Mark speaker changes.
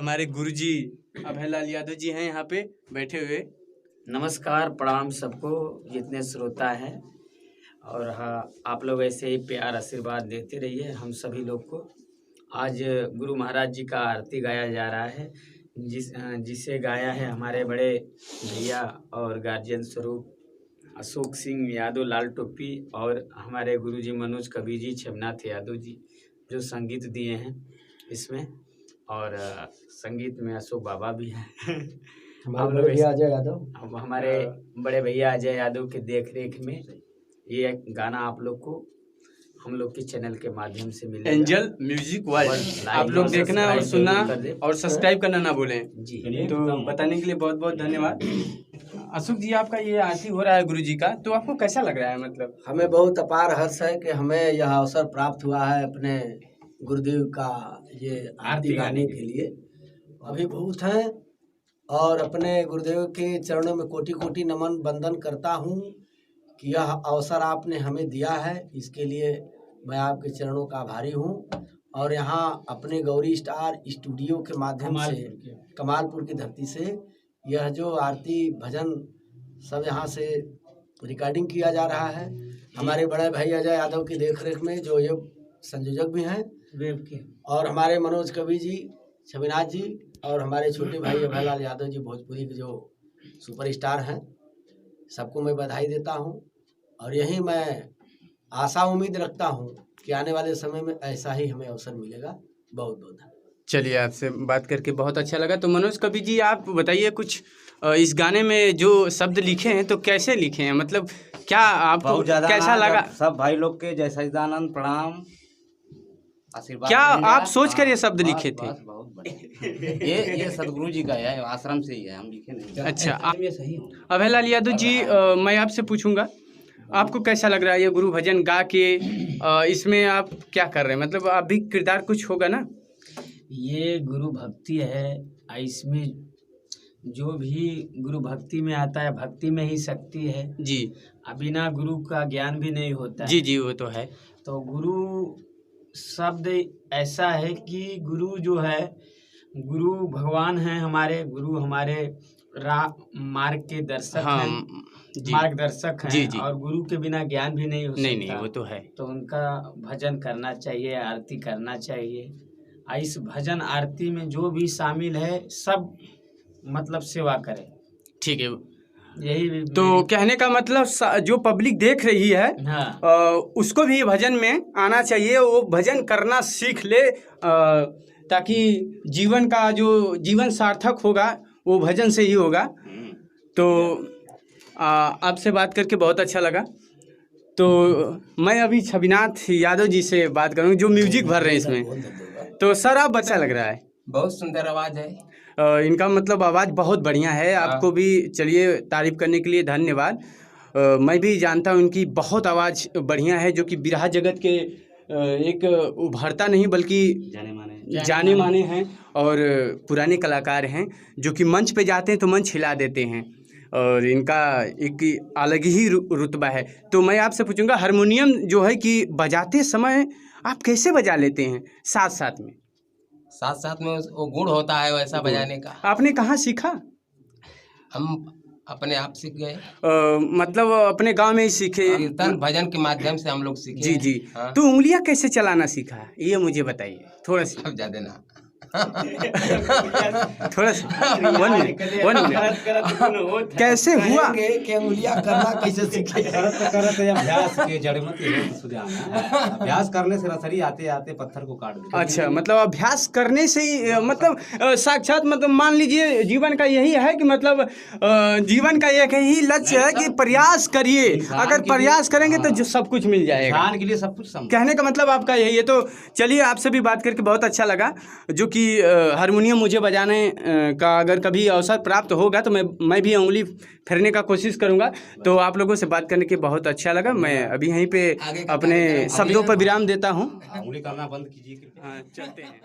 Speaker 1: हमारे गुरुजी अभयलाल यादव जी हैं यहाँ पे बैठे हुए।
Speaker 2: नमस्कार, प्रणाम सबको जितने श्रोता हैं, और हाँ, आप लोग ऐसे ही प्यार आशीर्वाद देते रहिए हम सभी लोग को। आज गुरु महाराज जी का आरती गाया जा रहा है, जिसे गाया है हमारे बड़े भैया और गार्जियन स्वरूप अशोक सिंह यादव लाल टोपी, और हमारे गुरुजी मनोज कबीर जी छबनाथ यादव जी जो संगीत दिए हैं इसमें, और संगीत में अशोक बाबा भी हैं।
Speaker 3: हमारे बड़े भैया अजय यादव,
Speaker 2: हमारे बड़े भैया अजय यादव के देख रेख में ये गाना आप लोग को हम लोग के चैनल के माध्यम से मिलेगा।
Speaker 1: एंजल म्यूजिक वर्ल्ड आप लोग देखना और सुनना और सब्सक्राइब करना ना भूलें
Speaker 2: जी।
Speaker 1: तो बताने के लिए बहुत बहुत धन्यवाद। अशोक जी, आपका ये आरती हो रहा है गुरु जी का, तो आपको कैसा लग रहा है? मतलब
Speaker 3: हमें बहुत अपार हर्ष है कि हमें यह अवसर प्राप्त हुआ है अपने गुरुदेव का ये आरती गाने के लिए। अभिभूत हैं और अपने गुरुदेव के चरणों में कोटि कोटि नमन वंदन करता हूँ कि यह अवसर आपने हमें दिया है, इसके लिए मैं आपके चरणों का आभारी हूँ। और यहाँ अपने गौरी स्टार स्टूडियो के माध्यम से कमालपुर की धरती से यह जो आरती भजन सब यहाँ से रिकॉर्डिंग किया जा रहा है। हमारे बड़े भाई अजय यादव की देखरेख में जो ये संयोजक भी हैं वेब के, और हमारे मनोज कवि जी, छविनाथ जी, और हमारे छोटे भाई अभयलाल यादव जी भोजपुरी के जो सुपरस्टार हैं, सबको मैं बधाई देता हूं। और यही मैं आशा उम्मीद रखता हूं कि आने वाले समय में ऐसा ही हमें अवसर मिलेगा। बहुत बहुत धन्यवाद।
Speaker 1: चलिए, आपसे बात करके बहुत अच्छा लगा। तो मनोज कबीर जी, आप बताइए कुछ इस गाने में जो शब्द लिखे हैं तो कैसे लिखे हैं, मतलब क्या आपको कैसा लगा?
Speaker 4: सब भाई लोग के जय सच्चिदानंद प्रणाम आशीर्वाद।
Speaker 1: क्या आप सोच कर ये शब्द लिखे थे?
Speaker 4: बहुत बढ़िया। ये सदगुरु जी का है, आश्रम से ही है, हम लिखे नहीं।
Speaker 1: अच्छा, अभयलाल यादव जी, मैं आपसे पूछूंगा आपको कैसा लग रहा है ये गुरु भजन गा के? इसमें आप क्या कर रहे हैं, मतलब आप भी किरदार कुछ होगा ना?
Speaker 2: ये गुरु भक्ति है, इसमें जो भी गुरु भक्ति में आता है, भक्ति में ही शक्ति है
Speaker 1: जी।
Speaker 2: बिना गुरु का ज्ञान भी नहीं होता है।
Speaker 1: जी जी, वो तो है।
Speaker 2: तो गुरु शब्द ऐसा है कि गुरु जो है, गुरु भगवान हैं हमारे, गुरु हमारे मार्ग के दर्शक हैं, मार्गदर्शक हैं।
Speaker 1: जी जी।
Speaker 2: और गुरु के बिना ज्ञान भी नहीं हो सकता।
Speaker 1: नहीं, वो तो है।
Speaker 2: तो उनका भजन करना चाहिए, आरती करना चाहिए। इस भजन आरती में जो भी शामिल है सब मतलब सेवा करे।
Speaker 1: ठीक है,
Speaker 2: यही
Speaker 1: तो कहने का मतलब जो पब्लिक देख रही है,
Speaker 2: हाँ,
Speaker 1: उसको भी भजन में आना चाहिए, वो भजन करना सीख ले, ताकि जीवन का जो जीवन सार्थक होगा वो भजन से ही होगा। तो आपसे बात करके बहुत अच्छा लगा। तो मैं अभी छविनाथ यादव जी से बात करूँ जो म्यूजिक भर रहे हैं इसमें। तो सर, आप अच्छा लग रहा है?
Speaker 4: बहुत सुंदर आवाज है
Speaker 1: इनका, मतलब आवाज़ बहुत बढ़िया है। आपको भी चलिए तारीफ करने के लिए धन्यवाद। मैं भी जानता हूँ इनकी बहुत आवाज़ बढ़िया है, जो कि बिरहा जगत के एक उभरता नहीं बल्कि जाने माने हैं और पुराने कलाकार हैं, जो कि मंच पे जाते हैं तो मंच हिला देते हैं, और इनका एक अलग ही रुतबा है। तो मैं आपसे पूछूंगा, हारमोनियम जो है कि बजाते समय आप कैसे बजा लेते हैं साथ साथ में?
Speaker 4: साथ साथ में वो गुण होता है वैसा बजाने का।
Speaker 1: आपने कहाँ सीखा?
Speaker 4: हम अपने आप सीख गए,
Speaker 1: मतलब अपने गांव में ही सीखे?
Speaker 4: कीर्तन भजन के माध्यम से हम लोग सीखे।
Speaker 1: जी जी।
Speaker 4: हाँ।
Speaker 1: तो उंगलियां कैसे चलाना सीखा, ये मुझे बताइए थोड़ा सा।
Speaker 4: अब ज्यादा ना
Speaker 1: थोड़ा सा 1 मिनट कैसे हुआ
Speaker 3: कि उंगलियां करना कैसे सीखे?
Speaker 5: अभ्यास के जड़ मत अभ्यास करने से रसरी आते आते पत्थर को काट देते।
Speaker 1: अच्छा, मतलब अभ्यास करने से ही, मतलब साक्षात, मतलब मान लीजिए जीवन का यही है कि मतलब जीवन का एक ही लक्ष्य है कि प्रयास करिए, अगर प्रयास करेंगे तो जो सब कुछ मिल जाएगा।
Speaker 5: इंसान के लिए सब कुछ
Speaker 1: कहने का मतलब आपका यही है। तो चलिए, आपसे भी बात करके बहुत अच्छा लगा। जो कि हारमोनियम मुझे बजाने का अगर कभी अवसर प्राप्त होगा तो मैं भी उंगली फेरने का कोशिश करूंगा। तो आप लोगों से बात करने के बहुत अच्छा लगा। मैं अभी यहीं पे अपने शब्दों पर विराम देता हूँ।
Speaker 5: उंगली करना बंद कीजिए।
Speaker 1: हाँ, चलते हैं।